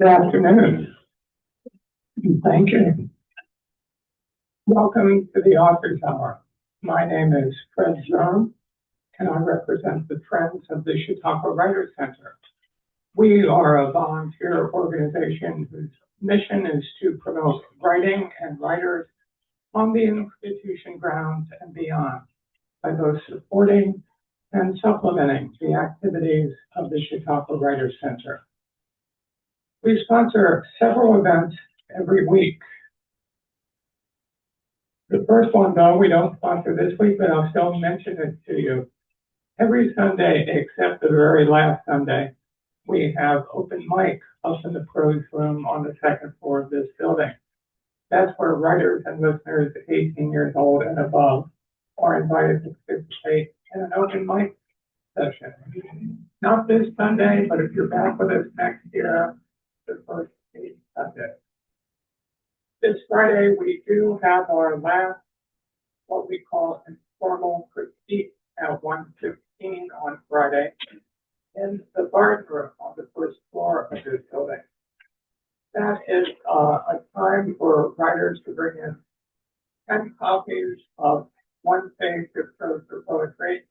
Good afternoon. Thank you. Welcome to the Authors Hour. My name is Fred Zone, and I represent the Friends of the Chautauqua Writers Center. We are a volunteer organization whose mission is to promote writing and writers on the institution grounds and beyond by both supporting and supplementing the activities of the Chautauqua Writers Center. We sponsor several events every week. The first one, though, we don't sponsor this week, but I'll still mention it to you. Every Sunday, except the very last Sunday, we have open mic up in the prose room on the second floor of this building. That's where writers and listeners 18 years old and above are invited to participate in an open mic session. Not this Sunday, but if you're back with us next year, the first Sunday. This Friday, we do have our last, what we call informal critique at 1:15 on Friday in the garden room on the first floor of this building. That is a time for writers to bring in 10 copies of one page of prose or poetry,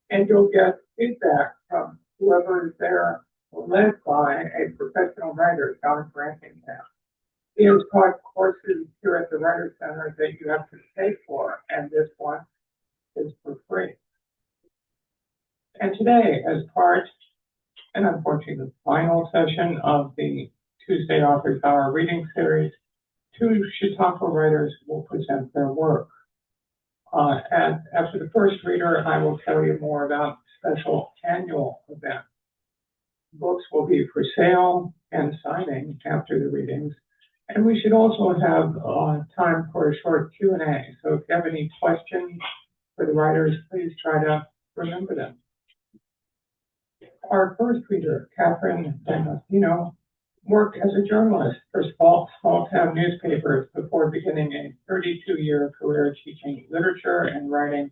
and you'll get feedback from whoever is there, led by a professional writer, John Brankingham. He has taught courses here at the Writers Center that you have to pay for, and this one is for free. And today, as part, and unfortunately the final session of the Tuesday Authors Hour reading series, two Chautauqua writers will present their work. And after the first reader, I will tell you more about special annual event. Books will be for sale and signing after the readings. And we should also have time for a short Q&A. So if you have any questions for the writers, please try to remember them. Our first reader, Catherine D'Agostino, worked as a journalist for small-town newspapers before beginning a 32-year career teaching literature and writing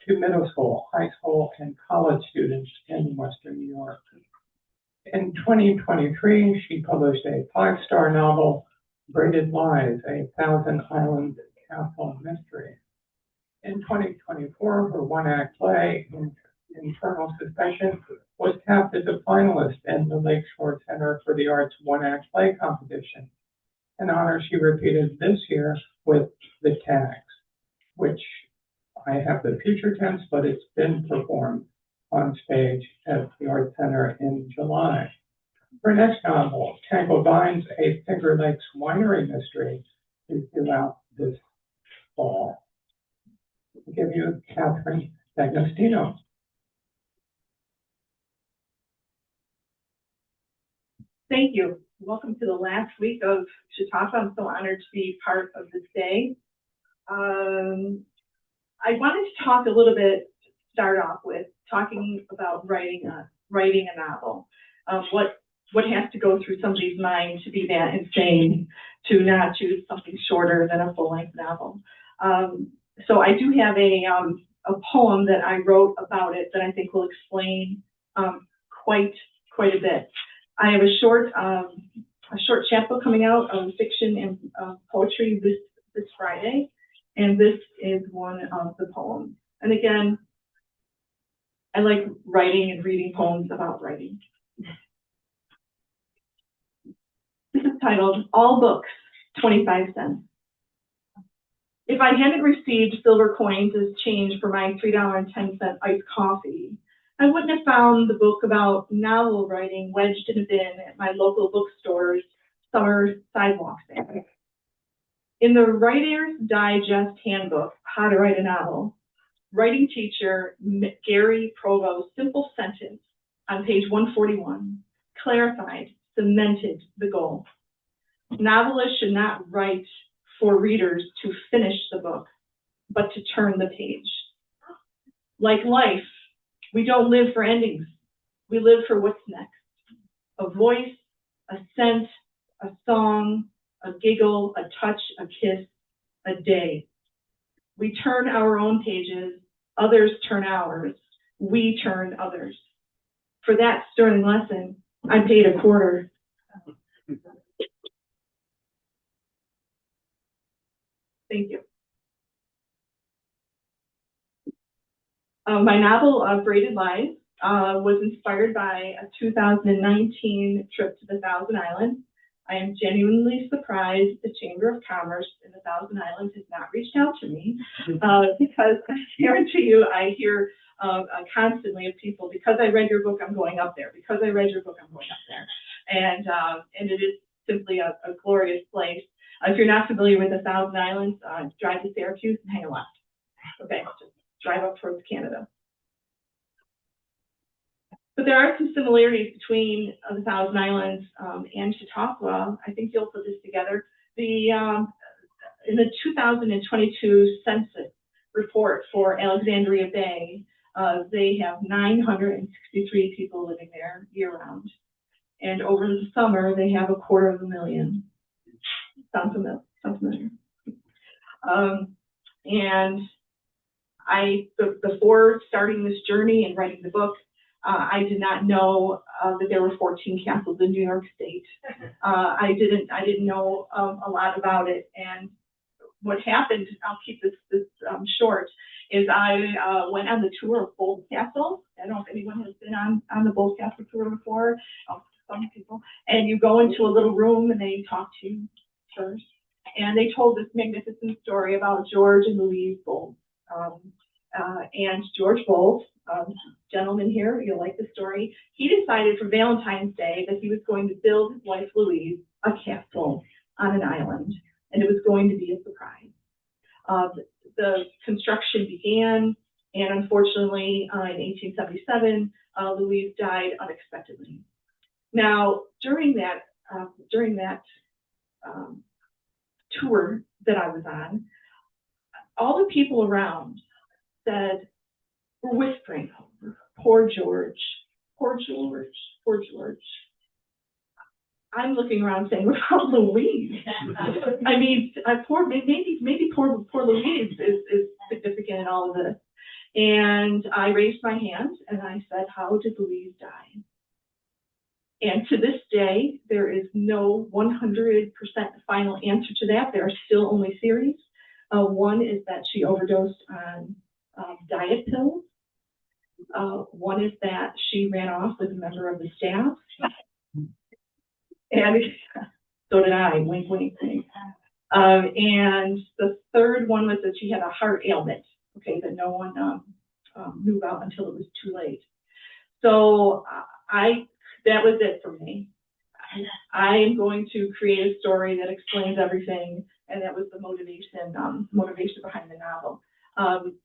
to middle school, high school, and college students in Western New York. In 2023, she published a 5-star novel, Braided Lies, a Thousand Island Castle mystery. In 2024, her one-act play, Internal Suspension, was tapped as a finalist in the Lakeshore Center for the Arts one-act play competition, an honor she repeated this year with The Tags, which I have the future tense, but it's been performed on stage at the Arts Center in July. Her next novel, Tangled Vines, a Finger Lakes winery mystery, is due out this fall. I'll give you Catherine D'Agostino. Thank you. Welcome to the last week of Chautauqua. I'm so honored to be part of this day. I wanted to talk a little bit, start off with talking about writing a novel. What has to go through somebody's mind to be that insane to not choose something shorter than a full-length novel. So I do have a poem that I wrote about it that I think will explain quite a bit. I have a short chapbook coming out of fiction and poetry this Friday, and this is one of the poems. And again, I like writing and reading poems about writing. This is titled, All Books, 25 cents. If I hadn't received silver coins as change for my $3.10 iced coffee, I wouldn't have found the book about novel writing wedged in a bin at my local bookstore's summer sidewalk stand. In the Writer's Digest Handbook, How to Write a Novel, writing teacher Gary Provost's simple sentence on page 141 clarified, cemented the goal. Novelists should not write for readers to finish the book, but to turn the page. Like life, we don't live for endings. We live for what's next. A voice, a scent, a song, a giggle, a touch, a kiss, a day. We turn our own pages, others turn ours, we turn others. For that sterling lesson, I paid a quarter. Thank you. My novel, Braided Lies, was inspired by a 2019 trip to the Thousand Islands. I am genuinely surprised the Chamber of Commerce in the Thousand Islands has not reached out to me, because I guarantee you I hear constantly of people, because I read your book, I'm going up there. Because I read your book, I'm going up there. And it is simply a glorious place. If you're not familiar with the Thousand Islands, drive to Syracuse and hang a left. Okay, just drive up towards Canada. But there are some similarities between the Thousand Islands and Chautauqua. I think you'll put this together. In the 2022 census report for Alexandria Bay, they have 963 people living there year-round. And over the summer, they have 250,000. Sounds familiar. And before starting this journey and writing the book, I did not know that there were 14 castles in New York State. I didn't know a lot about it. And what happened, I'll keep this short, is I went on the tour of Bold Castle. I don't know if anyone has been on the Bold Castle tour before. Some people. And you go into a little room and they talk to you first. And they told this magnificent story about George and Louise Bold. And George Bold, gentleman here, you'll like the story, he decided for Valentine's Day that he was going to build his wife Louise a castle on an island, and it was going to be a surprise. The construction began, and unfortunately, in 1877, Louise died unexpectedly. Now, during that tour that I was on, all the people around were whispering, poor George, poor George, poor George. I'm looking around saying, what about Louise? I mean, maybe poor Louise is significant in all of this. And I raised my hand and I said, how did Louise die? And to this day, there is no 100% final answer to that. There are still only theories. One is that she overdosed on diet pills. One is that she ran off with a member of the staff. And so did I, wink, wink, wink. And the third one was that she had a heart ailment, okay, that no one knew about until it was too late. So that was it for me. I am going to create a story that explains everything, and that was the motivation behind the novel.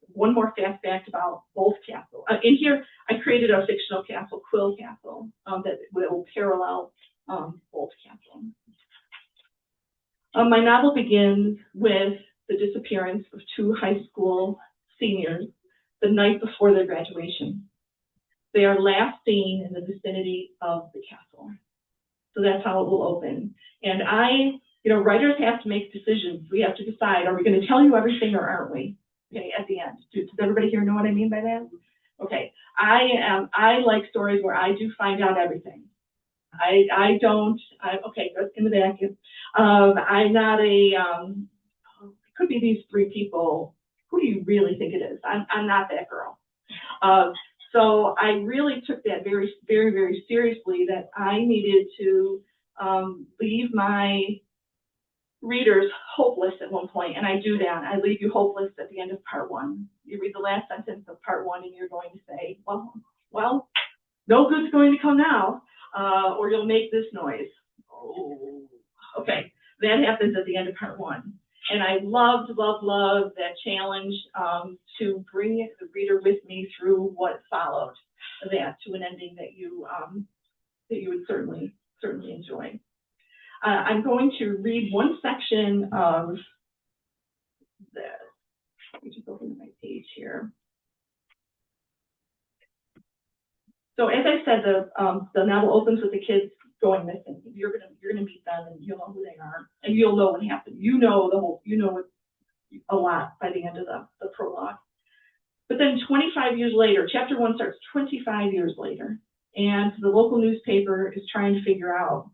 One more fast fact about Bold Castle. In here, I created a fictional castle, Quill Castle, that will parallel Bold Castle. My novel begins with the disappearance of two high school seniors the night before their graduation. They are last seen in the vicinity of the castle. So that's how it will open. And writers have to make decisions. We have to decide, are we going to tell you everything or aren't we? Okay, at the end. Does everybody here know what I mean by that? Okay. I like stories where I do find out everything. Okay, that's in the vacuum. I'm not it could be these three people. Who do you really think it is? I'm not that girl. So I really took that very, very, very seriously, that I needed to leave my readers hopeless at one point, and I do that. I leave you hopeless at the end of part one. You read the last sentence of part one, and you're going to say, well, no good's going to come now, or you'll make this noise. Oh, okay, that happens at the end of part one. And I loved that challenge to bring the reader with me through what followed that to an ending that you would certainly enjoy. I'm going to read one section of this. Let me just open my page here. So as I said, the novel opens with the kids going missing. You're gonna meet them, and you'll know who they are, and you'll know what happened. You know a lot by the end of the prologue. But then 25 years later, chapter one starts 25 years later, and the local newspaper is trying to figure out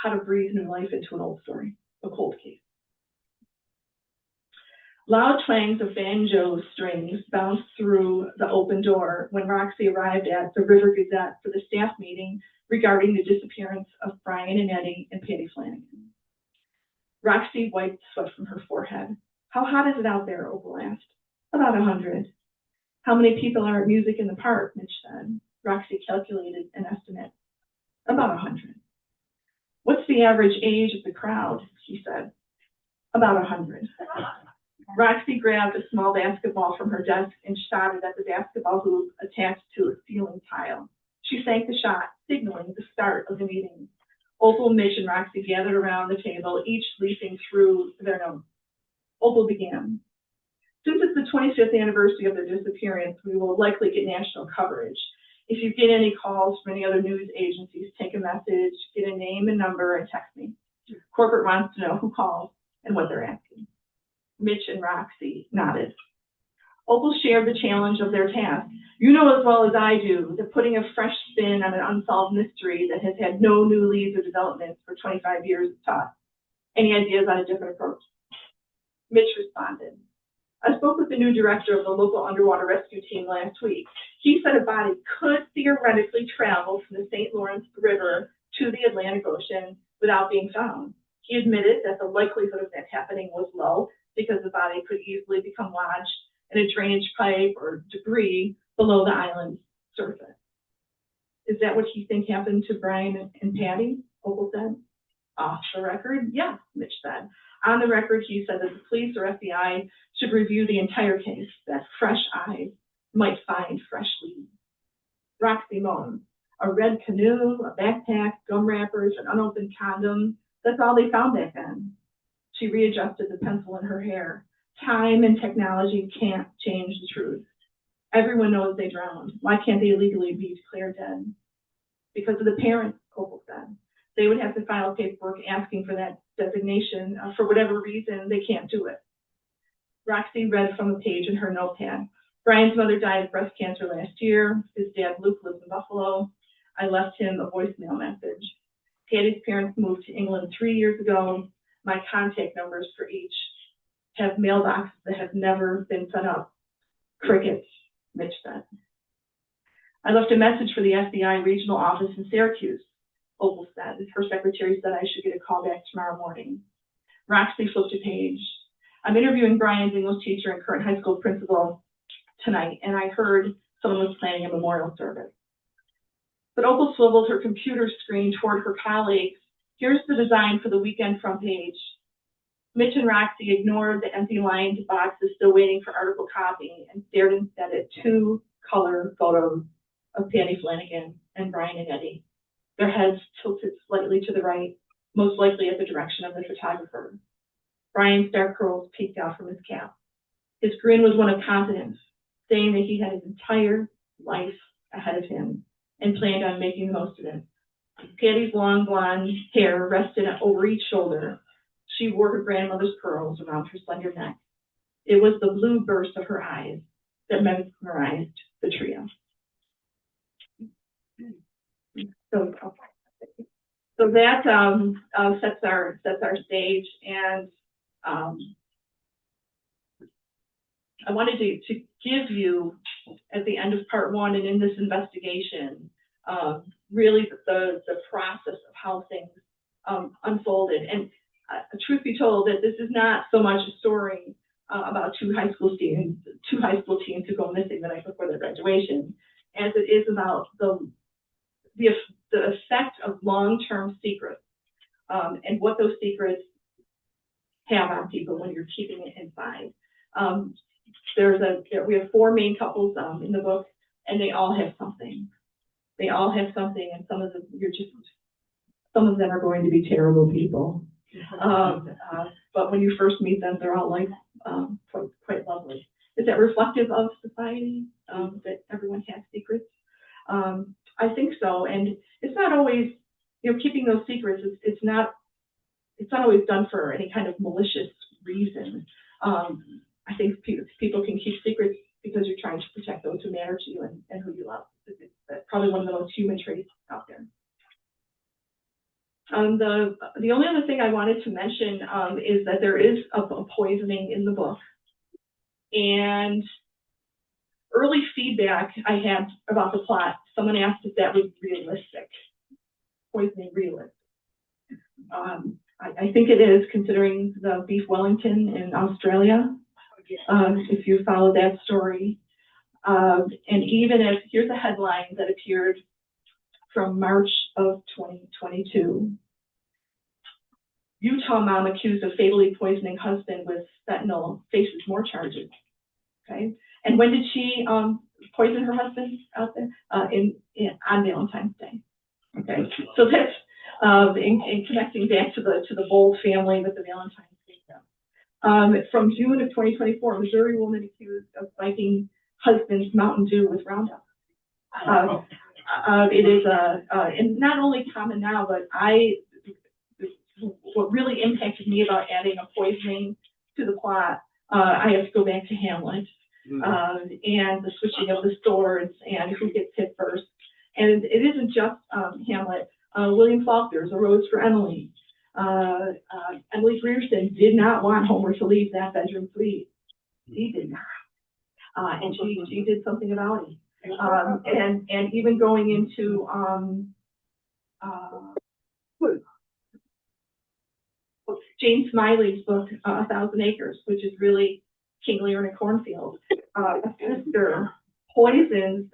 how to breathe new life into an old story, a cold case. Loud twangs of banjo strings bounced through the open door when Roxy arrived at the River Gazette for the staff meeting regarding the disappearance of Brian and Eddie and Patty Flanagan. Roxy wiped sweat from her forehead. How hot is it out there? Opal asked. About 100. How many people are at Music in the Park? Mitch said. Roxy calculated an estimate. About 100. What's the average age of the crowd? He said. About 100. Roxy grabbed a small basketball from her desk and shot it at the basketball hoop attached to a ceiling tile. She sank the shot, signaling the start of the meeting. Opal, Mitch, and Roxy gathered around the table, each leafing through their notes. Opal began. Since it's the 25th anniversary of their disappearance, we will likely get national coverage. If you get any calls from any other news agencies, take a message, get a name and number, and text me. Corporate wants to know who calls and what they're asking. Mitch and Roxy nodded. Opal shared the challenge of their task. You know as well as I do that putting a fresh spin on an unsolved mystery that has had no new leads or developments for 25 years is tough. Any ideas on a different approach? Mitch responded. I spoke with the new director of the local underwater rescue team last week. He said a body could theoretically travel from the St. Lawrence River to the Atlantic Ocean without being found. He admitted that the likelihood of that happening was low because the body could easily become lodged in a drainage pipe or debris below the island's surface. Is that what you think happened to Brian and Patty? Opal said. Off the record, yes, Mitch said. On the record, he said that the police or FBI should review the entire case, that fresh eyes might find fresh leads. Roxy moaned. A red canoe, a backpack, gum wrappers, an unopened condom. That's all they found back then. She readjusted the pencil in her hair. Time and technology can't change the truth. Everyone knows they drowned. Why can't they legally be declared dead? Because of the parents, Opal said. They would have to file paperwork asking for that designation. For whatever reason, they can't do it. Roxy read from a page in her notepad. Brian's mother died of breast cancer last year. His dad, Luke, lives in Buffalo. I left him a voicemail message. Patty's parents moved to England 3 years ago. My contact numbers for each have mailboxes that have never been set up. Crickets, Mitch said. I left a message for the FBI regional office in Syracuse, Opal said. Her secretary said I should get a call back tomorrow morning. Roxy flipped a page. I'm interviewing Brian's English teacher and current high school principal tonight, and I heard someone was planning a memorial service. But Opal swiveled her computer screen toward her colleagues. Here's the design for the weekend front page. Mitch and Roxy ignored the empty lined boxes still waiting for article copy and stared instead at two color photos of Patty Flanagan and Brian and Eddie. Their heads tilted slightly to the right, most likely at the direction of the photographer. Brian's dark curls peeked out from his cap. His grin was one of confidence, saying that he had his entire life ahead of him and planned on making the most of it. Patty's long blonde hair rested over each shoulder. She wore her grandmother's pearls around her slender neck. It was the blue burst of her eyes that mesmerized the trio. So that sets our stage, and I wanted to give you, at the end of part one and in this investigation, really the process of how things unfolded. And truth be told, that this is not so much a story about two high school teens who go missing the night before their graduation, as it is about the effect of long-term secrets and what those secrets have on people when you're keeping it inside. We have four main couples in the book, and they all have something. They all have something, and some of them are going to be terrible people. But when you first meet them, they're all like quite lovely. Is that reflective of society, that everyone has secrets? I think so, and it's not always, keeping those secrets. It's not always done for any kind of malicious reason. I think people can keep secrets because you're trying to protect those who matter to you and who you love. That's probably one of the most human traits out there. The only other thing I wanted to mention is that there is a poisoning in the book, and early feedback I had about the plot. Someone asked if that was realistic, poisoning realistic. I think it is, considering the beef Wellington in Australia. If you follow that story, and even if here's a headline that appeared from March of 2022. Utah mom accused of fatally poisoning husband with fentanyl faces more charges. Okay, and when did she poison her husband out there? On Valentine's Day. Okay, so that's in connecting back to the Bold family with the Valentine's Day. From June of 2024, Missouri woman accused of spiking husband's Mountain Dew with Roundup. It is and not only common now, but what really impacted me about adding a poisoning to the plot, I have to go back to Hamlet, and the switching of the swords and who gets hit first. And it isn't just Hamlet. William Faulkner's A Rose for Emily. Emily Grierson did not want Homer to leave that bedroom suite. He did not. And she did something about it. And even going into Jane Smiley's book, A Thousand Acres, which is really King Lear in a cornfield. A sister poisons,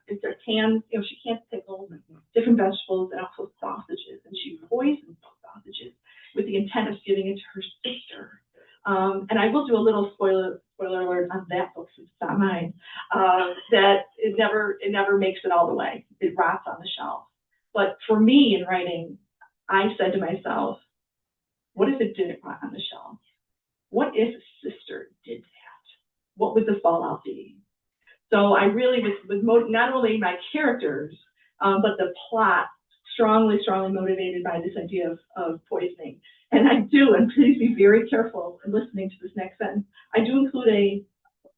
it's a can, she can't pickle different vegetables and also sausages, and she poisons those sausages with the intent of giving it to her sister. And I will do a little spoiler alert on that book, since it's not mine, that it never makes it all the way. It rots on the shelf. But for me in writing, I said to myself, what if it didn't rot on the shelf? What if a sister did that? What would the fallout be? So I really was not only my characters, but the plot strongly motivated by this idea of poisoning. And please be very careful in listening to this next sentence. I do include a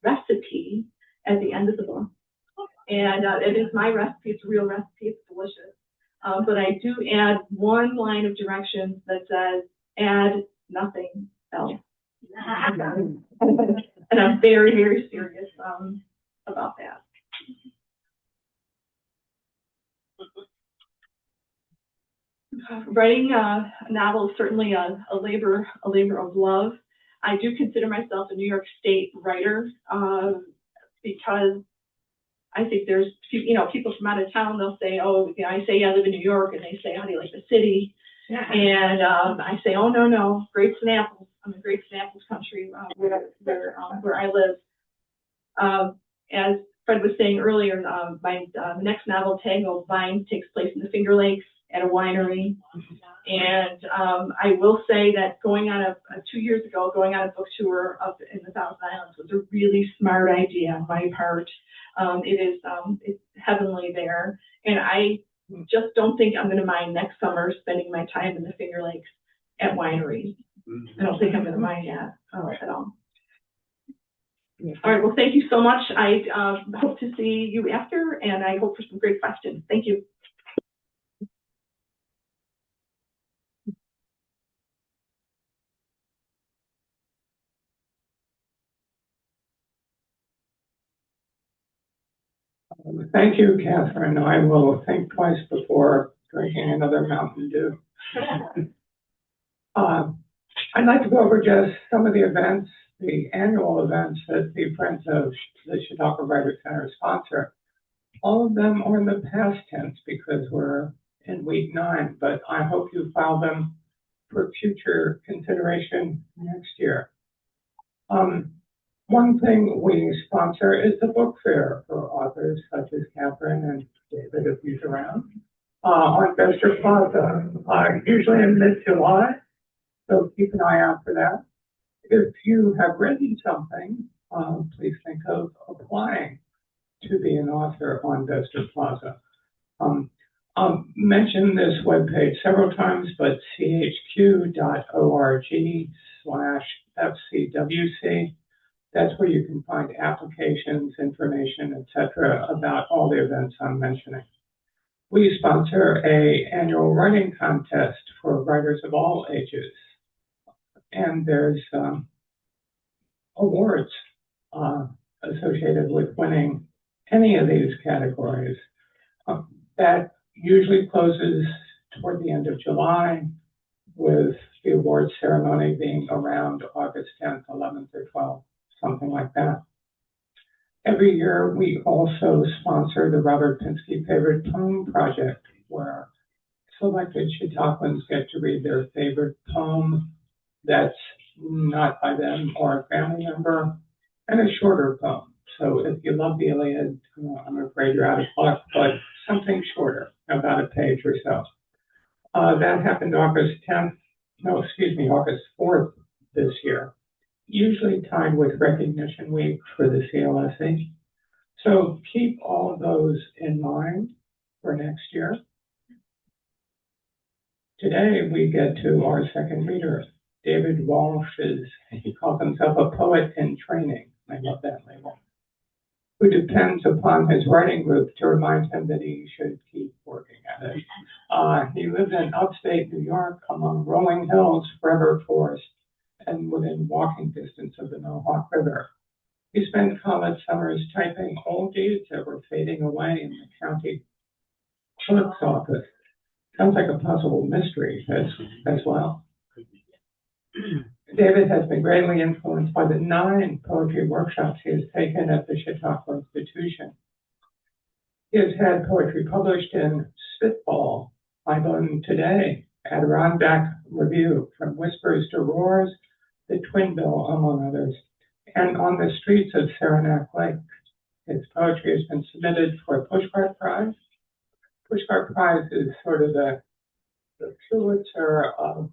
recipe at the end of the book. And it is my recipe, it's a real recipe, it's delicious. But I do add one line of directions that says, add nothing else. And I'm very, very serious about that. Writing a novel is certainly a labor of love. I do consider myself a New York State writer because I think there's, people from out of town, they'll say, oh, I say I live in New York, and they say, how do you like the city? And I say, oh, no, grapes and apples. I'm in grapes and apples country where I live. As Fred was saying earlier, my next novel, Tangled Vines, takes place in the Finger Lakes at a winery. And I will say that 2 years ago, going on a book tour up in the Thousand Islands was a really smart idea on my part. It's heavenly there. And I just don't think I'm going to mind next summer spending my time in the Finger Lakes at wineries. I don't think I'm going to mind that at all. All right, well, thank you so much. I hope to see you after, and I hope for some great questions. Thank you. Thank you, Catherine. I will think twice before drinking another Mountain Dew. I'd like to go over just some of the events, the annual events that the Friends of the Chautauqua Writers Center sponsor. All of them are in the past tense because we're in week 9, but I hope you file them for future consideration next year. One thing we sponsor is the book fair for authors such as Catherine and David, if he's around, on Bestor Plaza, usually in mid-July, so keep an eye out for that. If you have written something, please think of applying to be an author on Bestor Plaza. I'll mention this webpage several times, but chq.org/FCWC. That's where you can find applications, information, etc., about all the events I'm mentioning. We sponsor an annual writing contest for writers of all ages. And there's awards associated with winning any of these categories. That usually closes toward the end of July, with the awards ceremony being around August 10th, 11th, or 12th, something like that. Every year, we also sponsor the Robert Pinsky Favorite Poem Project, where selected Chautauquans get to read their favorite poem that's not by them or a family member, and a shorter poem. So if you love the Iliad, I'm afraid you're out of luck, but something shorter, about a page or so. That happened August 4th this year, usually timed with Recognition Week for the CLSE. So keep all of those in mind for next year. Today we get to our second reader. David Walsh he calls himself a poet in training. I love that label. Who depends upon his writing group to remind him that he should keep working at it. He lives in upstate New York among rolling hills, forever forest, and within walking distance of the Mohawk River. He spent college summers typing old deeds that were fading away in the county clerk's office. Sounds like a possible mystery as well. David has been greatly influenced by the 9 poetry workshops he has taken at the Chautauqua Institution. He has had poetry published in Spitball, Ibon Today, Adirondack Review, From Whispers to Roars, The Twin Bill, among others, and On the Streets of Saranac Lake. His poetry has been submitted for a Pushcart Prize. Pushcart Prize is sort of the Pulitzer of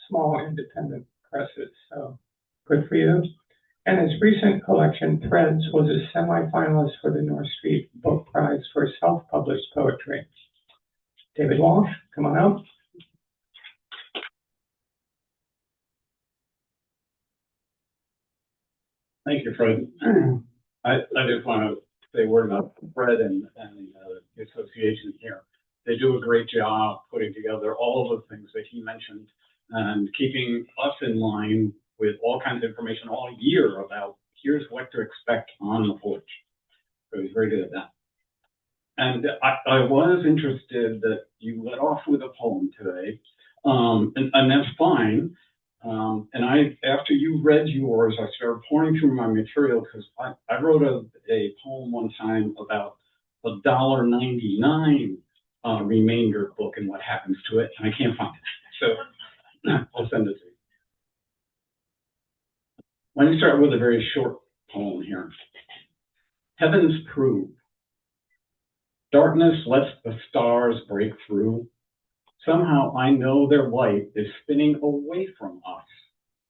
small independent presses, so good for you. And his recent collection, Threads, was a semifinalist for the North Street Book Prize for self-published poetry. David Walsh, come on up. Thank you, Fred. I just want to say a word about Fred and the association here. They do a great job putting together all of the things that he mentioned and keeping us in line with all kinds of information all year about here's what to expect on the porch. So he's very good at that. And I was interested that you let off with a poem today, and that's fine. And after you read yours, I started pouring through my material because I wrote a poem one time about a $1.99 remainder book and what happens to it, and I can't find it. So I'll send it to you. Let me start with a very short poem here. Heavens prove. Darkness lets the stars break through. Somehow I know their light is spinning away from us,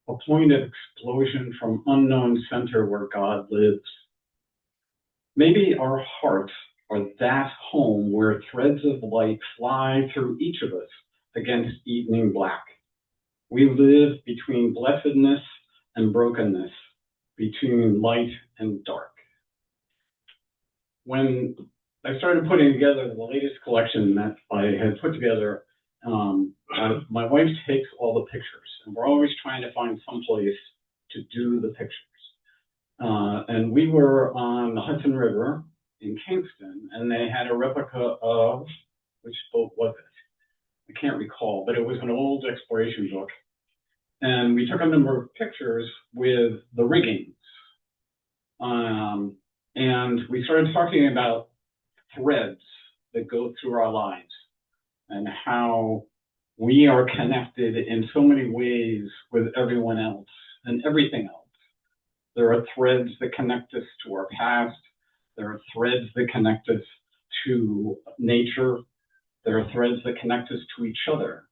a point of explosion from unknown center where God lives. Maybe our hearts are that home where threads of light fly through each of us against evening black. We live between blessedness and brokenness, between light and dark. When I started putting together the latest collection that I had put together, my wife takes all the pictures, and we're always trying to find some place to do the pictures. And we were on the Hudson River in Kingston, and they had a replica of, which boat was it? I can't recall, but it was an old exploration book. And we took a number of pictures with the riggings. And we started talking about threads that go through our lives and how we are connected in so many ways with everyone else and everything else. There are threads that connect us to our past. There are threads that connect us to nature. There are threads that connect us to each other.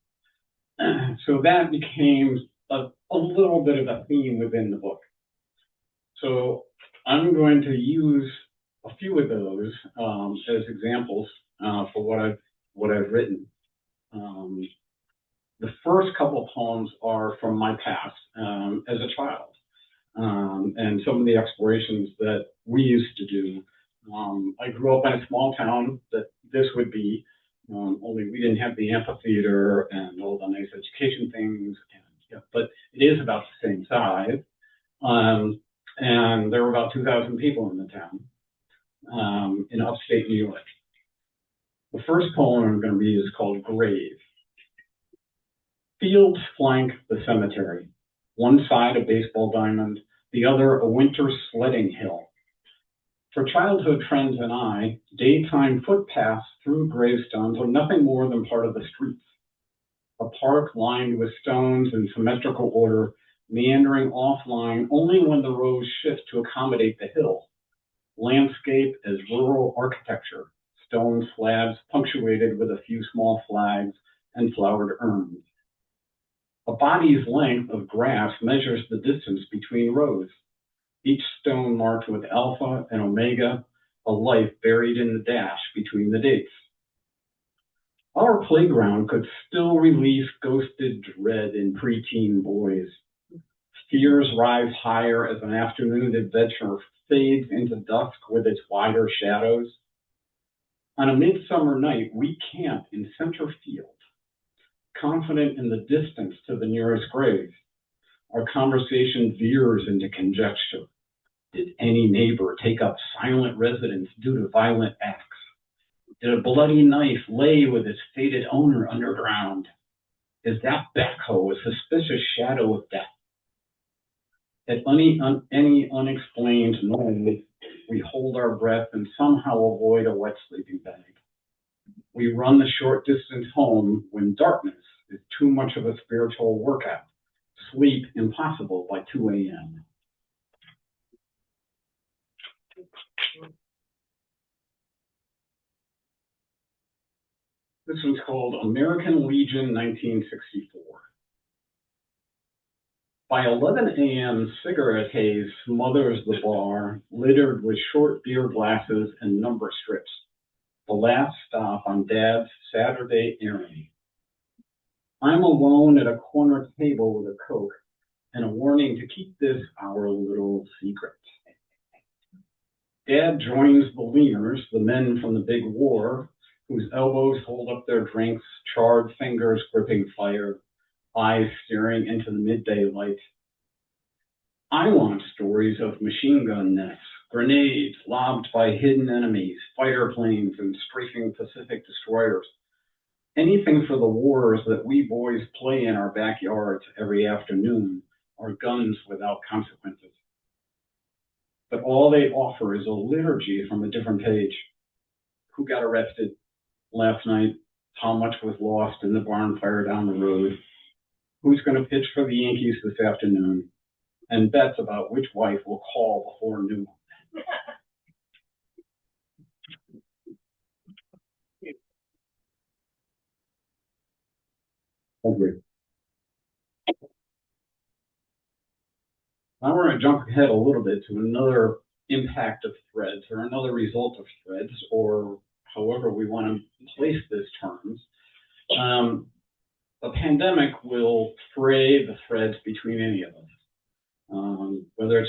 So that became a little bit of a theme within the book. So I'm going to use a few of those as examples for what I've written. The first couple of poems are from my past as a child, and some of the explorations that we used to do. I grew up in a small town that this would be, only we didn't have the amphitheater and all the nice education things, but it is about the same size. And there were about 2,000 people in the town, in upstate New York. The first poem I'm going to read is called Grave. Fields flank the cemetery. One side a baseball diamond, the other a winter sledding hill. For childhood friends and I, daytime footpaths through gravestones are nothing more than part of the streets. A park lined with stones in symmetrical order, meandering offline only when the rows shift to accommodate the hill. Landscape as rural architecture, stone slabs punctuated with a few small flags and flowered urns. A body's length of grass measures the distance between rows. Each stone marked with alpha and omega, a life buried in the dash between the dates. Our playground could still release ghosted dread in preteen boys. Fears rise higher as an afternoon adventure fades into dusk with its wider shadows. On a midsummer night, we camp in center field, confident in the distance to the nearest grave. Our conversation veers into conjecture. Did any neighbor take up silent residence due to violent acts? Did a bloody knife lay with its fated owner underground? Is that backhoe a suspicious shadow of death? At any unexplained noise, we hold our breath and somehow avoid a wet sleeping bag. We run the short distance home when darkness is too much of a spiritual workout. Sleep impossible by 2 a.m. This one's called American Legion 1964. By 11 a.m., cigarette haze smothers the bar, littered with short beer glasses and number strips. The last stop on Dad's Saturday errand. I'm alone at a corner table with a Coke and a warning to keep this our little secret. Dad joins the leaners, the men from the big war, whose elbows hold up their drinks, charred fingers gripping fire, eyes staring into the midday light. I want stories of machine gun nests, grenades lobbed by hidden enemies, fighter planes and strafing Pacific destroyers. Anything for the wars that we boys play in our backyards every afternoon are guns without consequences. But all they offer is a liturgy from a different page. Who got arrested last night? How much was lost in the barn fire down the road? Who's going to pitch for the Yankees this afternoon? And bets about which wife will call before noon. Thank you. Now we're going to jump ahead a little bit to another impact of Threads, or another result of Threads, or however we want to place this terms. The pandemic will fray the threads between any of us, whether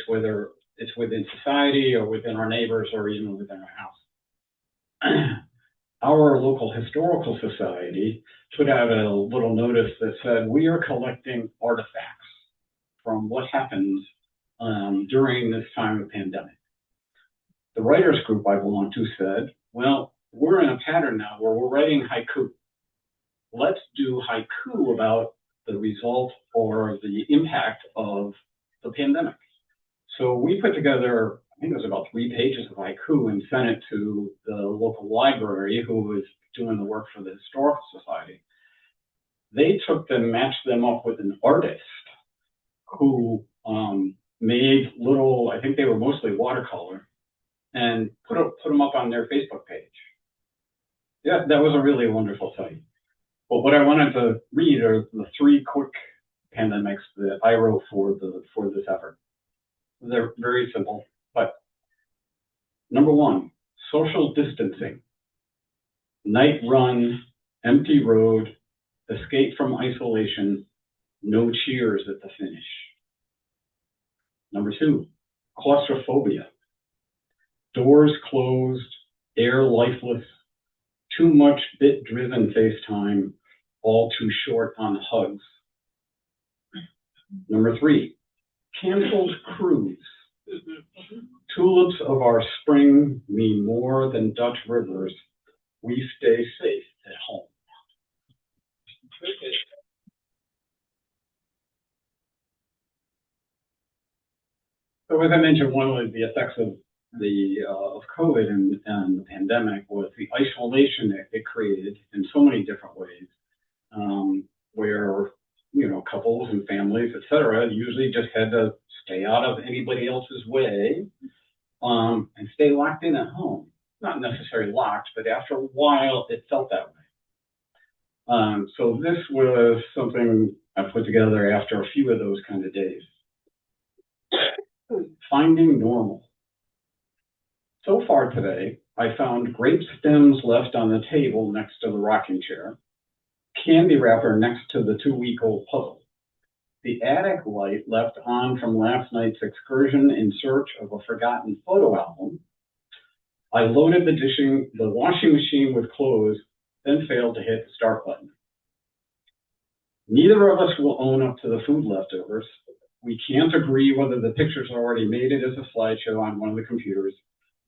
it's within society or within our neighbors or even within our house. Our local historical society put out a little notice that said, we are collecting artifacts from what happens during this time of pandemic. The writers group I belong to said, well, we're in a pattern now where we're writing haiku. Let's do haiku about the result or the impact of the pandemic. So we put together, I think it was about 3 pages of haiku and sent it to the local library who was doing the work for the Historical Society. They took them, matched them up with an artist who made little, I think they were mostly watercolor, and put them up on their Facebook page. Yeah, that was a really wonderful sight. But what I wanted to read are the 3 quick pandemics that I wrote for this effort. They're very simple, but number 1, social distancing. Night run, empty road, escape from isolation, no cheers at the finish. Number 2, claustrophobia. Doors closed, air lifeless, Too much bit-driven FaceTime, all too short on hugs. Number 3, canceled cruise. Tulips of our spring mean more than Dutch rivers. We stay safe at home. So as I mentioned, one of the effects of COVID and the pandemic was the isolation that it created in so many different ways, where couples and families, etc., usually just had to stay out of anybody else's way and stay locked in at home. Not necessarily locked, but after a while, it felt that way. So this was something I put together after a few of those kind of days. Finding normal. So far today, I found grape stems left on the table next to the rocking chair, candy wrapper next to the 2-week-old puzzle, the attic light left on from last night's excursion in search of a forgotten photo album. I loaded the washing machine with clothes, then failed to hit the start button. Neither of us will own up to the food leftovers. We can't agree whether the pictures already made it as a slideshow on one of the computers,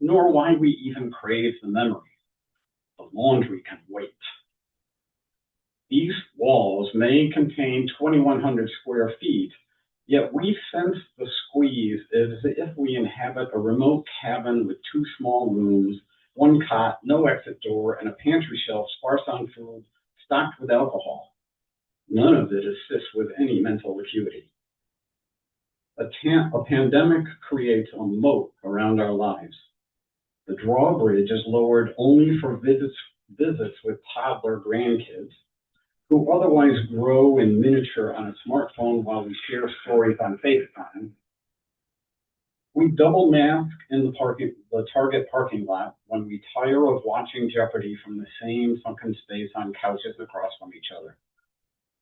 nor why we even crave the memory. The laundry can wait. These walls may contain 2,100 square feet, yet we sense the squeeze as if we inhabit a remote cabin with 2 small rooms, 1 cot, no exit door, and a pantry shelf sparse on food, stocked with alcohol. None of it assists with any mental acuity. A pandemic creates a moat around our lives. The drawbridge is lowered only for visits with toddler grandkids, who otherwise grow in miniature on a smartphone while we share stories on FaceTime. We double mask in the Target parking lot when we tire of watching Jeopardy from the same sunken space on couches across from each other.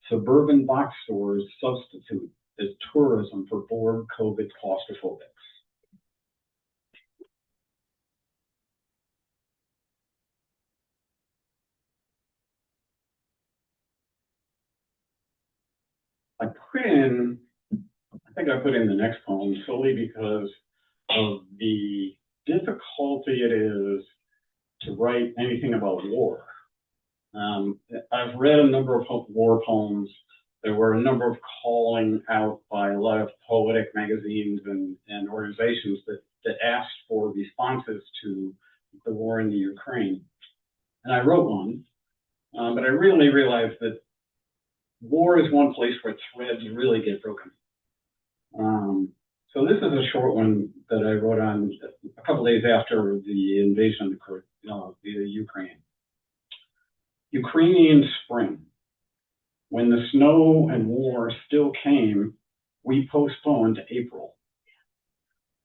Suburban box stores substitute as tourism for bored COVID claustrophobics. I think I put in the next poem solely because of the difficulty it is to write anything about war. I've read a number of war poems. There were a number of calling out by a lot of poetic magazines and organizations that asked for responses to the war in the Ukraine. And I wrote one, but I really realized that war is one place where threads really get broken. So this is a short one that I wrote on a couple days after the invasion of the Ukraine. Ukrainian spring. When the snow and war still came, we postponed to April.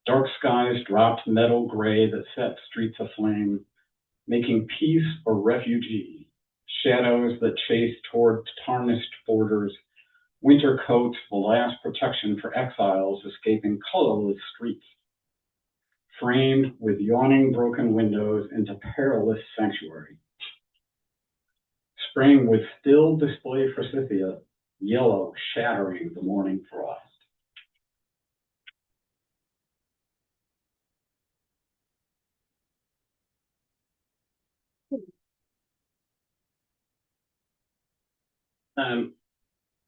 Dark skies dropped metal gray that set streets aflame, making peace a refugee, shadows that chased toward tarnished borders, winter coats the last protection for exiles escaping colorless streets, framed with yawning broken windows into perilous sanctuary. Spring with still display forsythia, yellow shattering the morning frost.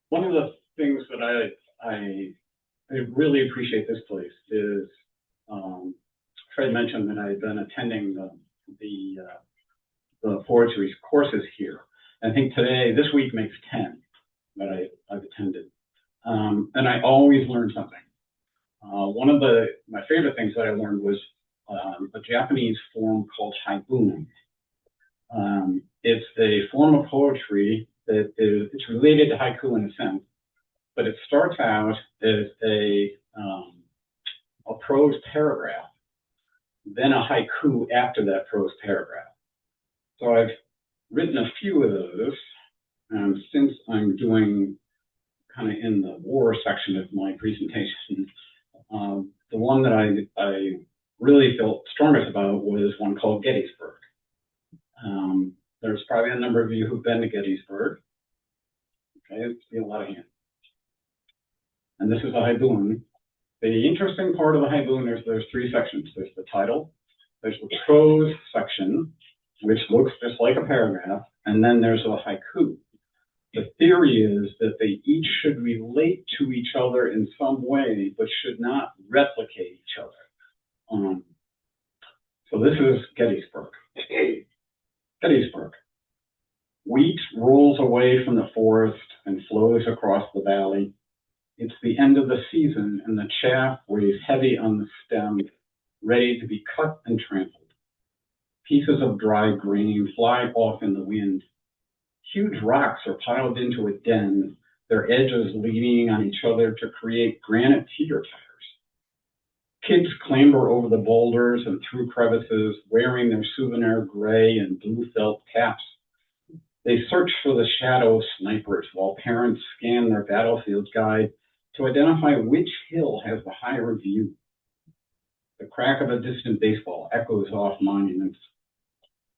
One of the things that I really appreciate this place is Fred mentioned that I had been attending the poetry courses here. I think this week makes 10 that I've attended. And I always learn something. One of my favorite things that I learned was a Japanese form called haiku. It's a form of poetry it's related to haiku in a sense, but it starts out as a prose paragraph, then a haiku after that prose paragraph. So I've written a few of those since I'm doing kind of in the war section of my presentation. The one that I really felt strongest about was one called Gettysburg. There's probably a number of you who've been to Gettysburg. Okay, see a lot of hands. And this is a haiboon. The interesting part of the haiboon is there's three sections. There's the title, there's the prose section, which looks just like a paragraph, and then there's a haiku. The theory is that they each should relate to each other in some way, but should not replicate each other. So this is Gettysburg. Gettysburg. Wheat rolls away from the forest and flows across the valley. It's the end of the season, and the chaff weighs heavy on the stem, ready to be cut and trampled. Pieces of dry grain fly off in the wind. Huge rocks are piled into a den, their edges leaning on each other to create granite teeter tires. Kids clamber over the boulders and through crevices, wearing their souvenir gray and blue felt caps. They search for the shadow snipers while parents scan their battlefield guide to identify which hill has the higher view. The crack of a distant baseball echoes off monuments.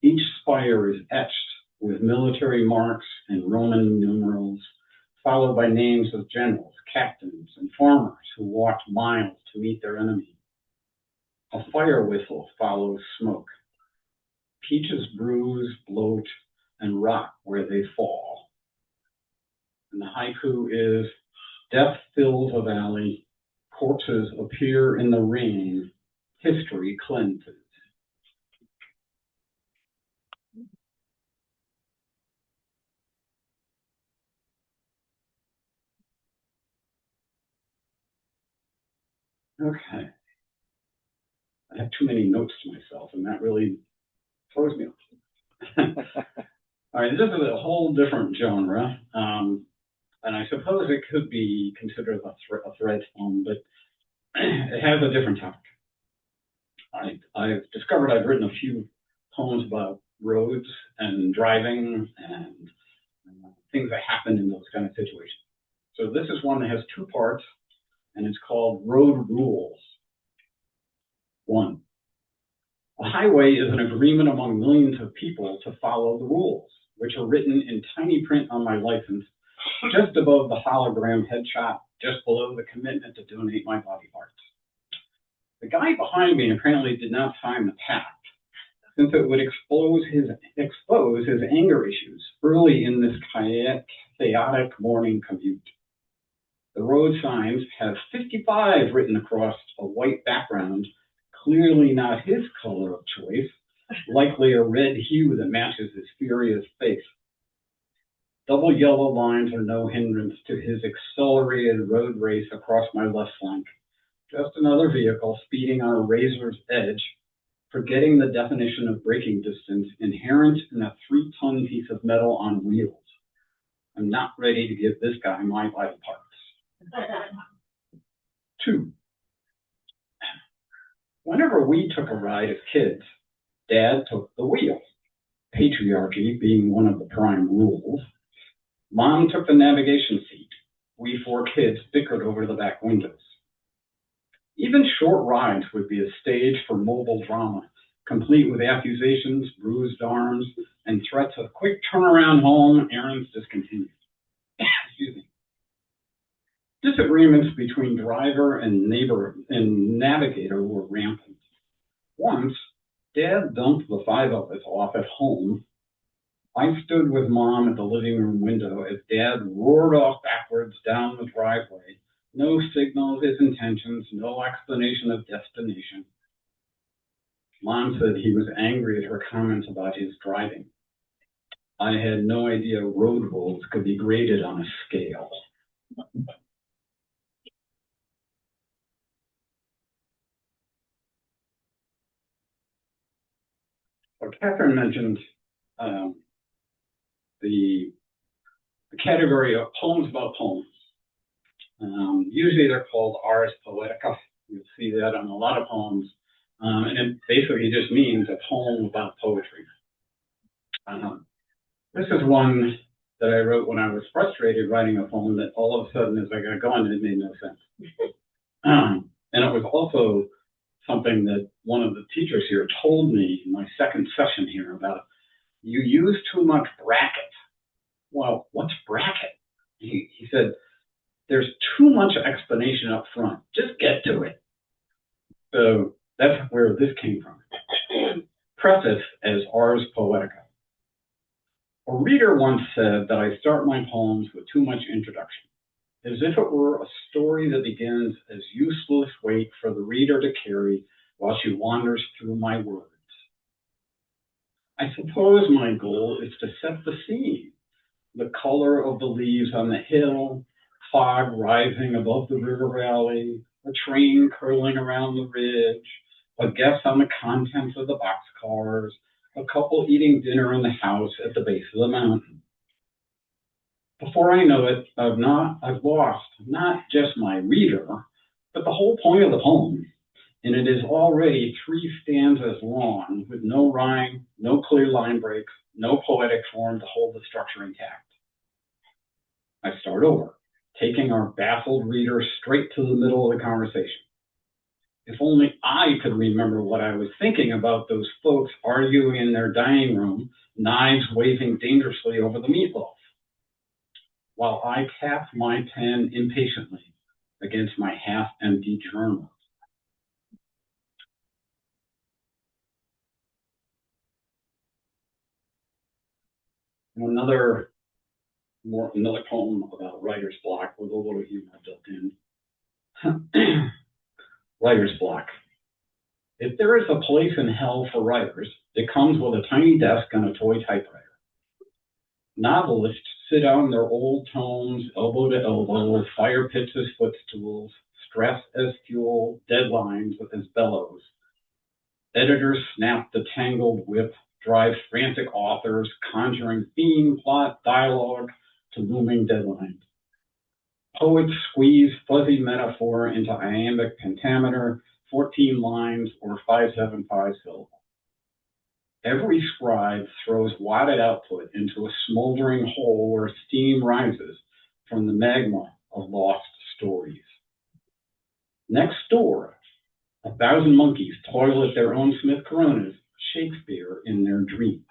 Each spire is etched with military marks and Roman numerals, followed by names of generals, captains, and farmers who walked miles to meet their enemy. A fire whistle follows smoke. Peaches bruise, bloat, and rot where they fall. And the haiku is, death fills a valley, corpses appear in the rain, history cleanses. Okay. I have too many notes to myself, and that really throws me off. All right, this is a whole different genre, and I suppose it could be considered a thread poem, but it has a different topic. I've discovered I've written a few poems about roads and driving and things that happen in those kind of situations. So this is one that has two parts, and it's called Road Rules. 1. A highway is an agreement among millions of people to follow the rules, which are written in tiny print on my license, just above the hologram headshot, just below the commitment to donate my body parts. The guy behind me apparently did not sign the pact, since it would expose his anger issues early in this chaotic morning commute. The road signs have 55 written across a white background, clearly not his color of choice, likely a red hue that matches his furious face. Double yellow lines are no hindrance to his accelerated road race across my left flank. Just another vehicle speeding on a razor's edge, forgetting the definition of braking distance inherent in a 3-ton piece of metal on wheels. I'm not ready to give this guy my body parts. 2. Whenever we took a ride as kids, Dad took the wheel, patriarchy being one of the prime rules. Mom took the navigation seat. We 4 kids bickered over the back windows. Even short rides would be a stage for mobile drama, complete with accusations, bruised arms, and threats of quick turnaround home, errands discontinued. Excuse me. Disagreements between driver and navigator were rampant. Once, Dad dumped the 5 of us off at home. I stood with Mom at the living room window as Dad roared off backwards down the driveway. No signal of his intentions, no explanation of destination. Mom said he was angry at her comments about his driving. I had no idea road rules could be graded on a scale. So Catherine mentioned the category of poems about poems. Usually they're called ars poetica. You'll see that on a lot of poems. And it basically just means a poem about poetry. This is one that I wrote when I was frustrated writing a poem that all of a sudden, as I got going, it made no sense. And it was also something that one of the teachers here told me in my second session here about You use too much bracket. Well, what's bracket? He said, there's too much explanation up front. Just get to it. So that's where this came from. Preface as Ars Poetica. A reader once said that I start my poems with too much introduction, as if it were a story that begins as useless weight for the reader to carry while she wanders through my words. I suppose my goal is to set the scene, the color of the leaves on the hill, fog rising above the river valley, a train curling around the ridge, a guess on the contents of the boxcars, a couple eating dinner in the house at the base of the mountain. Before I know it, I've lost not just my reader, but the whole point of the poem, and it is already 3 stanzas long with no rhyme, no clear line breaks, no poetic form to hold the structure intact. I start over, taking our baffled reader straight to the middle of the conversation. If only I could remember what I was thinking about those folks arguing in their dining room, knives waving dangerously over the meatloaf, while I tapped my pen impatiently against my half-empty journal. Another poem about writer's block with a little humor built in. Writer's block. If there is a place in hell for writers, it comes with a tiny desk and a toy typewriter. Novelists sit on their old tomes, elbow to elbow, fire pits as footstools, stress as fuel, deadlines as bellows. Editors snap the tangled whip, drive frantic authors, conjuring theme, plot, dialogue to looming deadlines. Poets squeeze fuzzy metaphor into iambic pentameter, 14 lines, or 575 syllables. Every scribe throws wadded output into a smoldering hole where steam rises from the magma of lost stories. Next door, 1,000 monkeys toil at their own Smith Coronas, Shakespeare in their dreams.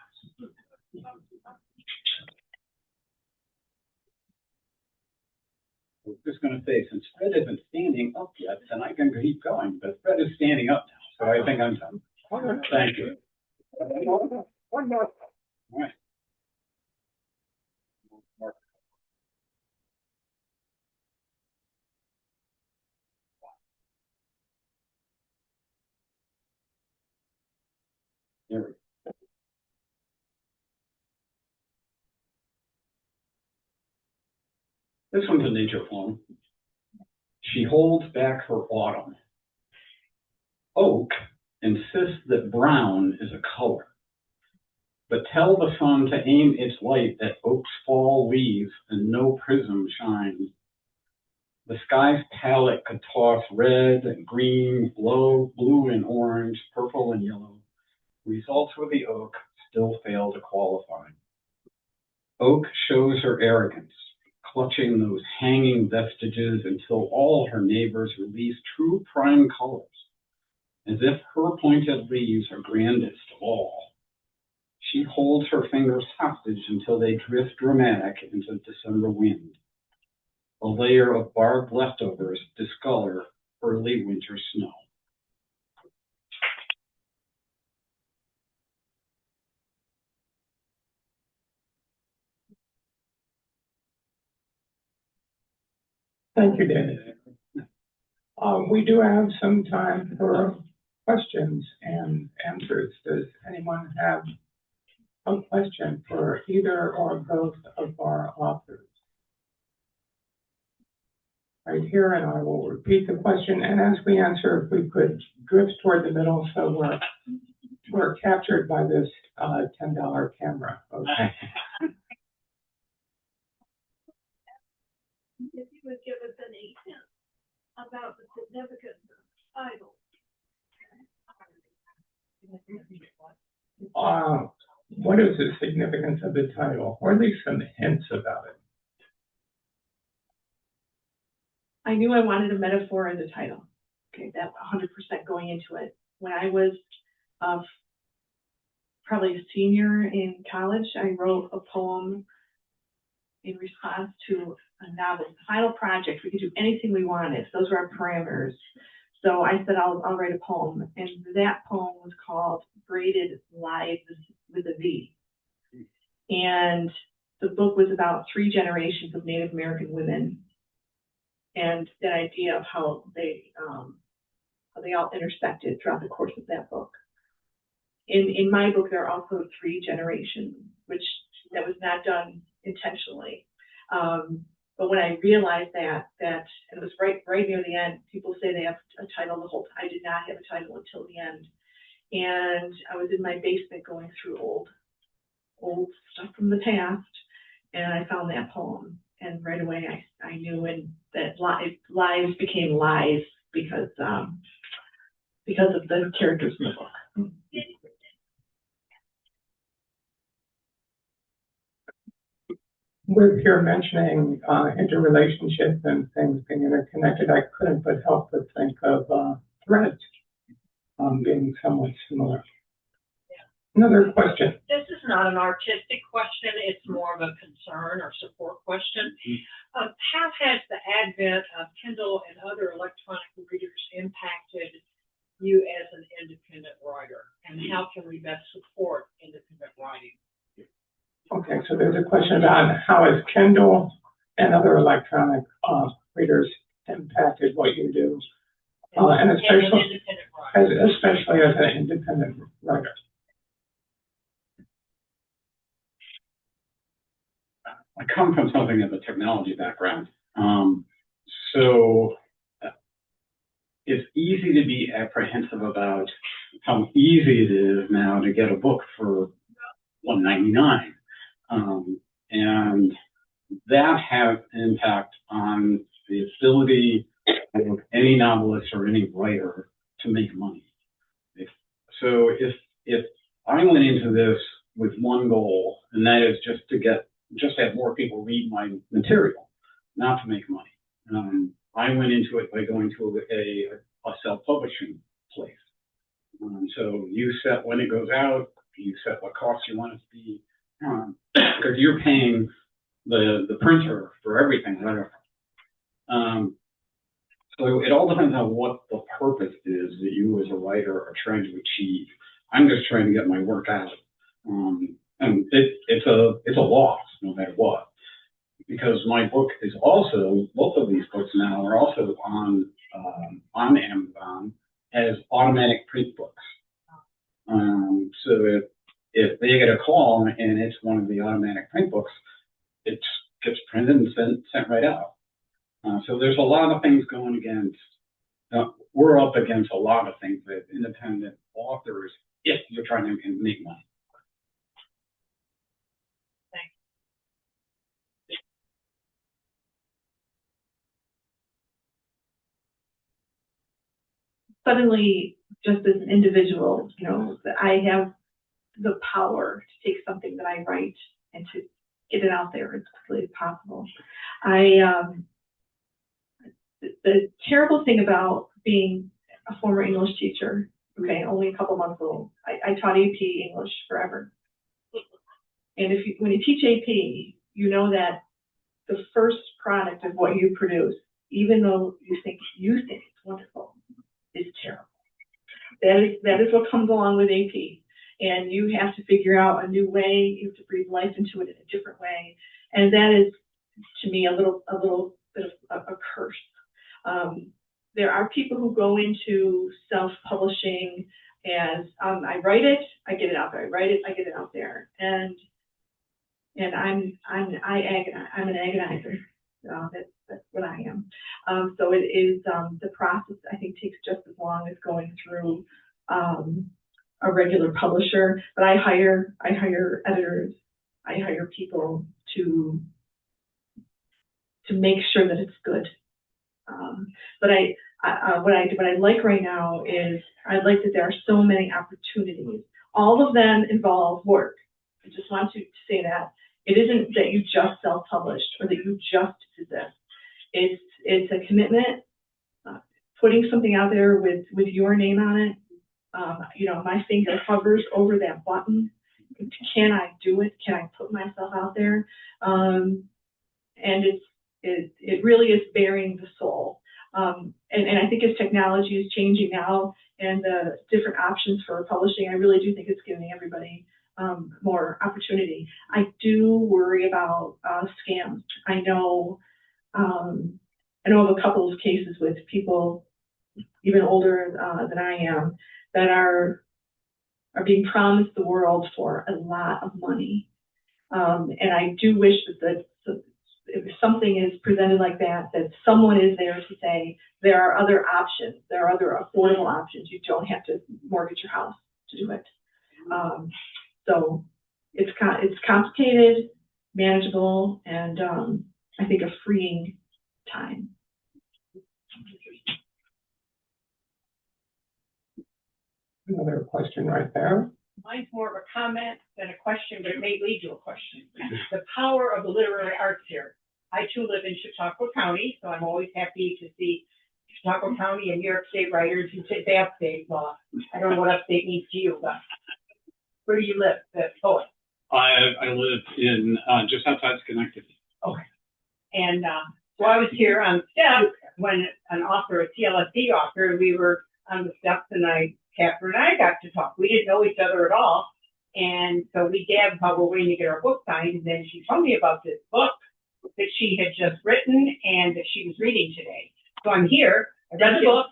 I was just going to say, since Fred isn't standing up yet, then I can keep going, but Fred is standing up now, so I think I'm done. Thank you. One more. All right. There we go. This one's a nature poem. She holds back her autumn. Oak insists that brown is a color, but tell the sun to aim its light at oak's fall leaves and no prism shines. The sky's palette could toss red and green, blue and orange, purple and yellow. Results with the oak still fail to qualify. Oak shows her arrogance, clutching those hanging vestiges until all her neighbors release true prime colors, as if her pointed leaves are grandest of all. She holds her fingers hostage until they drift dramatic into December wind. A layer of barbed leftovers discolor early winter snow. Thank you, David. We do have some time for questions and answers. Does anyone have a question for either or both of our authors? Right here, and I will repeat the question, and as we answer, if we could drift toward the middle so we're captured by this $10 camera. Okay. If you would give us any hint about the significance of the title. What is the significance of the title, or at least some hints about it? I knew I wanted a metaphor in the title. Okay, that 100% going into it. When I was probably a senior in college. I wrote a poem in response to a novel, final project. We could do anything we wanted. Those were our parameters. So I said, I'll write a poem. And that poem was called Braided Lies with a V. And the book was about 3 generations of Native American women and that idea of how they all intersected throughout the course of that book. In my book, there are also 3 generations, which that was not done intentionally. But when I realized that, and it was right near the end, people say they have a title the whole time. I did not have a title until the end. And I was in my basement going through old stuff from the past, and I found that poem. And right away I knew that lies became lies because of the characters in the book. With your mentioning interrelationships and things being interconnected, I couldn't but help but think of threads being somewhat similar. Another question. This is not an artistic question, it's more of a concern or support question. How has the advent of Kindle and other electronic readers impacted you as an independent writer? And how can we best support independent writing? Okay, so there's a question about how has Kindle and other electronic readers impacted what you do, and especially as an independent writer. I come from something of a technology background. So it's easy to be apprehensive about how easy it is now to get a book for $1.99. And that has impact on the ability of any novelist or any writer to make money. If I went into this with one goal, and that is just have more people read my material, not to make money. I went into it by going to a self-publishing place. So you set when it goes out, you set what costs you want it to be, because you're paying the printer for everything, whatever. So it all depends on what the purpose is that you as a writer are trying to achieve. I'm just trying to get my work out. And it's a loss no matter what, because my book is also, both of these books now are also on Amazon as automatic print books. So if they get a call and it's one of the automatic print books, it gets printed and sent right out. So there's a lot of things going against. We're up against a lot of things that independent authors, if you're trying to make money. Suddenly, just as an individual, that I have the power to take something that I write and to get it out there as quickly as possible. The terrible thing about being a former English teacher, okay, only a couple months old, I taught AP English forever. And when you teach AP, you know that the first product of what you produce, even though you think it's wonderful, is terrible. That is what comes along with AP. And you have to figure out a new way, you have to breathe life into it in a different way. And that is, to me, a little bit of a curse. There are people who go into self-publishing as, I write it, I get it out there. I write it, I get it out there. And I'm an agonizer. That's what I am. So it is, the process, I think, takes just as long as going through a regular publisher. But I hire editors, I hire people to make sure that it's good. But what I like right now is I like that there are so many opportunities. All of them involve work. I just want to say that. It isn't that you just self-published or that you just did this. It's a commitment, putting something out there with your name on it. My finger hovers over that button. can I do it? Can I put myself out there? And it really is bearing the soul. And I think as technology is changing now and the different options for publishing, I really do think it's giving everybody more opportunity. I do worry about scams. I know of a couple of cases with people even older than I am that are being promised the world for a lot of money. And I do wish that if something is presented like that someone is there to say there are other options, there are other affordable options. You don't have to mortgage your house to do it. So it's complicated, manageable, and I think a freeing time. Another question right there. Mine's more of a comment than a question, but it may lead to a question. The power of the literary arts here. I too live in Chautauqua County, so I'm always happy to see Chautauqua County and New York State writers who say upstate. Well, I don't know what upstate means to you, but where do you live, the poet? I live in just outside Schenectady. Okay. And so I was here on steps when an author, a CLSD author, we were on the steps, and Catherine and I got to talk. We didn't know each other at all. And so we gabbed while we're waiting to get our book signed. And then she told me about this book that she had just written and that she was reading today. So I'm here. I read the book,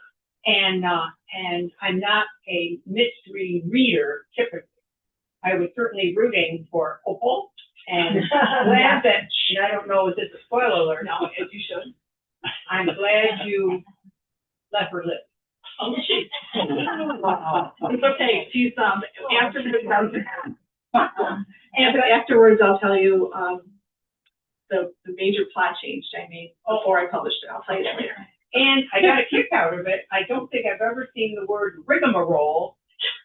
and I'm not a mystery reader typically. I was certainly rooting for Opal, and glad that, and I don't know, is this a spoiler alert? No, as you should. I'm glad you let her live. Oh, geez. It's okay. She's afterwards I'll tell you the major plot change I made before I published it. I'll tell you that later. And I got a kick out of it. I don't think I've ever seen the word rigmarole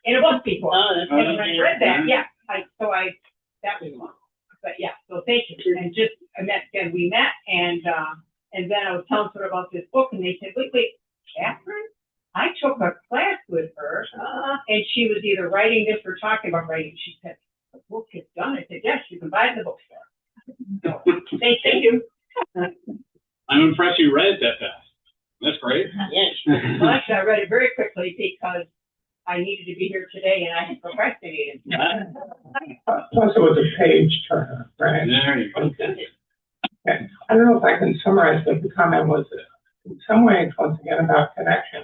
in a book before. And when I read that, that was fun. But yeah, so thank you. And we met, and then I was telling her about this book, and they said, wait, Catherine? I took a class with her, and she was either writing this or talking about writing. She said, the book is done. I said, yes, you can buy it in the bookstore. So, thank you. I'm impressed you read it that fast. That's great. Yes. Well, actually, I read it very quickly because I needed to be here today, and I had procrastinated. Plus, it was a page turner, right? There you go. Okay. I don't know if I can summarize, but the comment was in some ways, once again, about connection.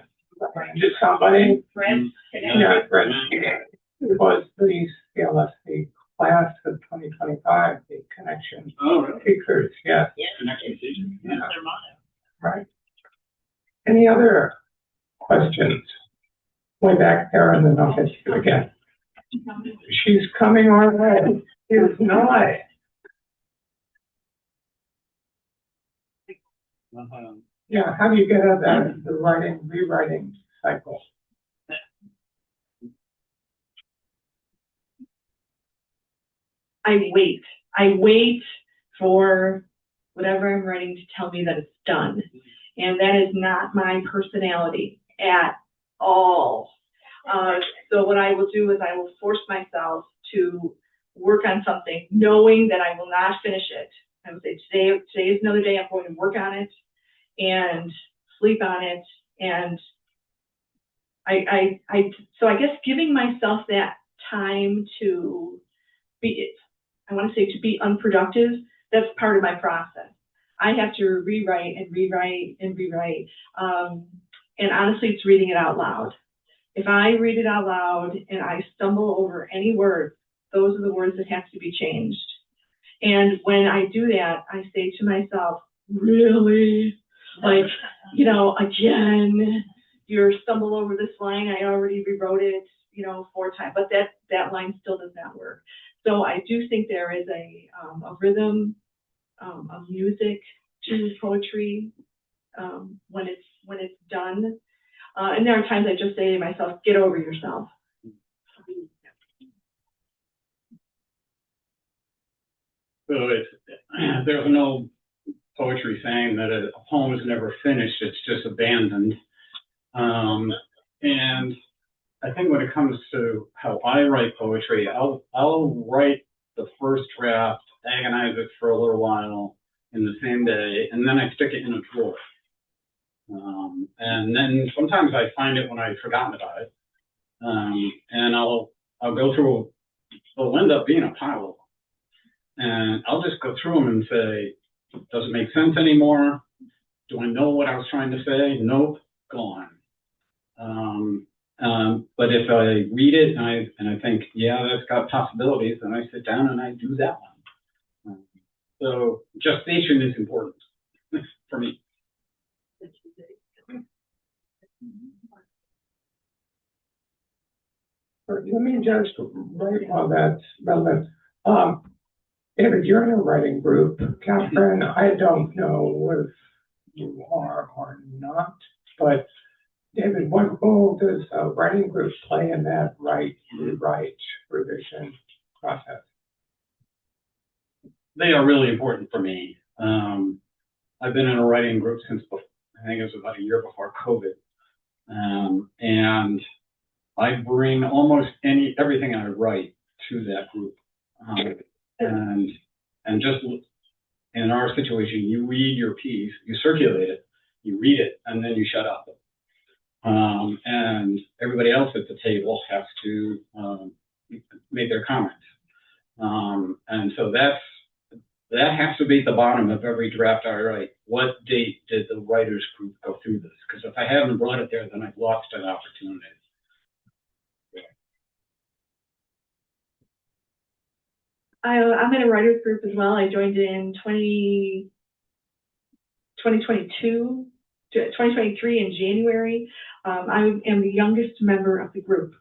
Just somebody, Threads, Threads. It was the CLSC class of 2025, the connection teachers, yes. Connection teachers. Yeah. Right. Any other questions? Way back there, and then I'll get you again. She's coming our way. It's not. Yeah, how do you get out of that, the rewriting cycle? I wait for whatever I'm writing to tell me that it's done. And that is not my personality at all. So what I will do is I will force myself to work on something, knowing that I will not finish it. I will say, today is another day. I'm going to work on it and sleep on it. And so I guess giving myself that time to be, I want to say to be unproductive, that's part of my process. I have to rewrite and rewrite and rewrite. And honestly, it's reading it out loud. If I read it out loud and I stumble over any words, those are the words that have to be changed. And when I do that, I say to myself, really? Like, again, you're stumble over this line. I already rewrote it, 4 times, but that line still does not work. So I do think there is a rhythm, a music to poetry when it's done. And there are times I just say to myself, get over yourself. So there's no poetry saying that a poem is never finished, it's just abandoned. And I think when it comes to how I write poetry, I'll write the first draft, agonize it for a little while in the same day, and then I stick it in a drawer. And then sometimes I find it when I've forgotten about it. And I'll go through, there'll end up being a pile of them. And I'll just go through them and say, does it make sense anymore? Do I know what I was trying to say? Nope, gone. But if I read it and I think, yeah, that's got possibilities, then I sit down and I do that one. So gestation is important for me. Let me just write while that's relevant. David, you're in a writing group. Catherine, I don't know if you are or not, but David, what role does a writing group play in that rewrite, revision process? They are really important for me. I've been in a writing group since, I think it was about a year before COVID. And I bring almost everything I write to that group. And just in our situation, you read your piece, you circulate it, you read it, and then you shut up. And everybody else at the table has to make their comments. And so that has to be at the bottom of every draft I write. What date did the writers group go through this? Because if I haven't brought it there, then I've lost an opportunity. I'm in a writers group as well. I joined in 2023 in January. I am the youngest member of the group,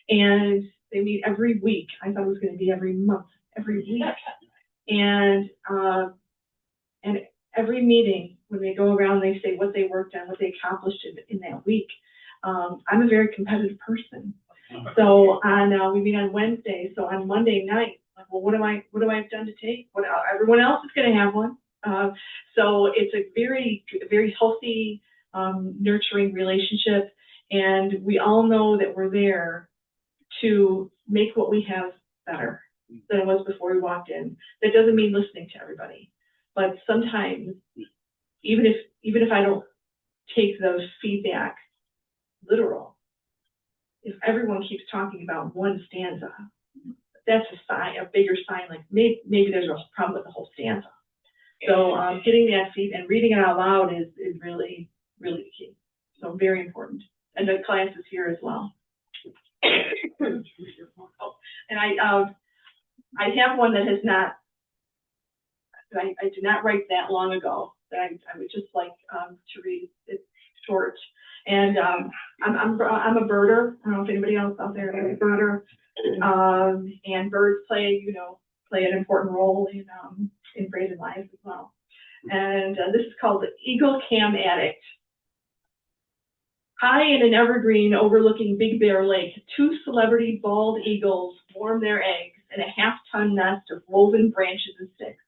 and they meet every week. I thought it was going to be every month, every week, and every meeting when they go around, they say what they worked on, what they accomplished in that week. I'm a very competitive person, so we meet on Wednesday. So on Monday night, like, well, what do I have done to take? Everyone else is going to have one. So it's a very, very healthy, nurturing relationship. And we all know that we're there to make what we have better than it was before we walked in. That doesn't mean listening to everybody, but sometimes, even if I don't take those feedback literal, if everyone keeps talking about one stanza, that's a sign, a bigger sign, like maybe there's a problem with the whole stanza. So getting that feed and reading it out loud is really, really key. So very important. And the class is here as well. And I have one that has not, I did not write that long ago, that I would just like to read. It's short. And I'm a birder. I don't know if anybody else out there is a birder. And birds play an important role in Braided Lies as well. And this is called the Eagle Cam Addict. High in an evergreen overlooking Big Bear Lake, 2 celebrity bald eagles warm their eggs in a half-ton nest of woven branches and sticks.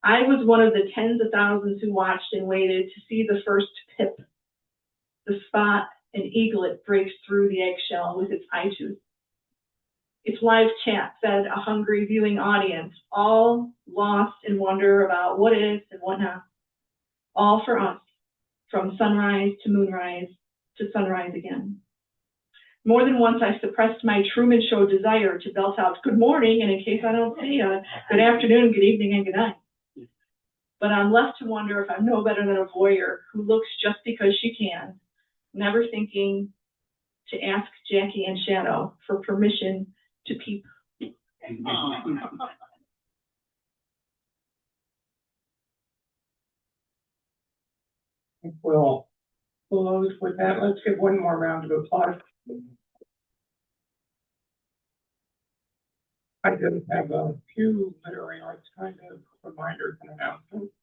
I was one of the tens of thousands who watched and waited to see the first pip, the spot an eaglet breaks through the eggshell with its eye-tooth. Its live chat fed a hungry viewing audience, all lost in wonder about what is and what not. All for us, from sunrise to moonrise to sunrise again. More than once I suppressed my Truman Show desire to belt out good morning, and in case I don't see you, good afternoon, good evening, and good night. But I'm left to wonder if I'm no better than a voyeur who looks just because she can, never thinking to ask Jackie and Shadow for permission to peep. We'll close with that. Let's give one more round of applause. I just have a few literary arts kind of reminders and announcements.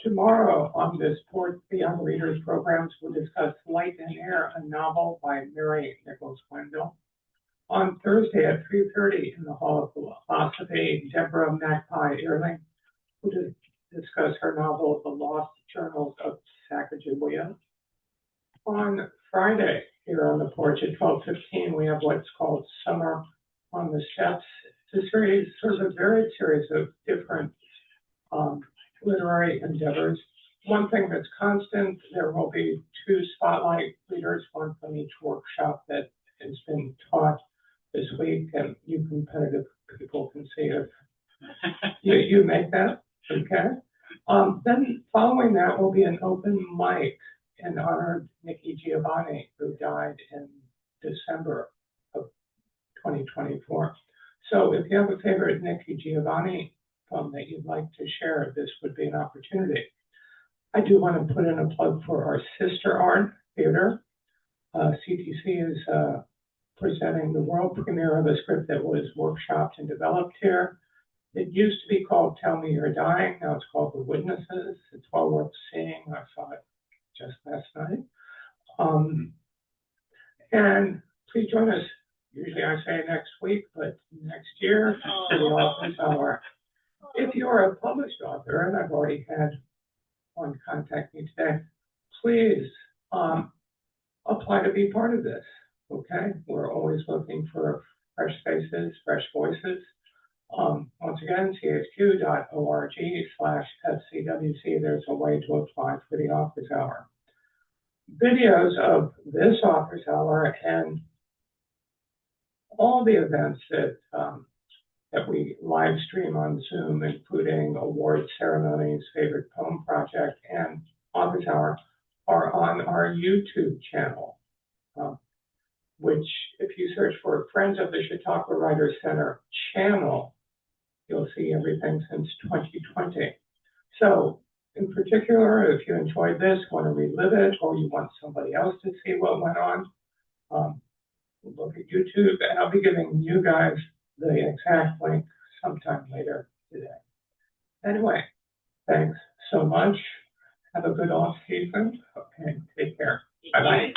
Tomorrow on this Sports Beyond Readers programs, we'll discuss Light and Air, a novel by Mary Nichols Wendell. On Thursday at 3:30 in the Hall of Philosophy, Deborah Magpie Earling will discuss her novel, The Lost Journals of Sacagawea. On Friday, here on the porch at 12:15, we have what's called Summer on the Steps. It's a series, sort of a varied series of different literary endeavors. One thing that's constant, there will be 2 spotlight readers, one from each workshop that has been taught this week, and you competitive people can see if you make that, okay? Then following that will be an open mic in honor of Nikki Giovanni, who died in December of 2024. So if you have a favorite Nikki Giovanni poem that you'd like to share, this would be an opportunity. I do want to put in a plug for our sister art theater. CTC is presenting the world premiere of a script that was workshopped and developed here. It used to be called Tell Me You're Dying. Now it's called The Witnesses. It's well worth seeing. I saw it just last night. And please join us. Usually I say next week, but next year for the Authors Hour. If you're a published author, and I've already had one contact me today, please apply to be part of this, okay? We're always looking for fresh faces, fresh voices. Once again, chq.org/FCWC, there's a way to apply for the Authors Hour. Videos of this Authors Hour and all the events that we live stream on Zoom, including award ceremonies, favorite poem project, and Authors Hour, are on our YouTube channel, which if you search for Friends of the Chautauqua Writers Center channel, you'll see everything since 2020. So in particular, if you enjoyed this, want to relive it, or you want somebody else to see what went on, look at YouTube, and I'll be giving you guys the exact link sometime later today. Anyway, thanks so much. Have a good off season, and take care. Bye-bye.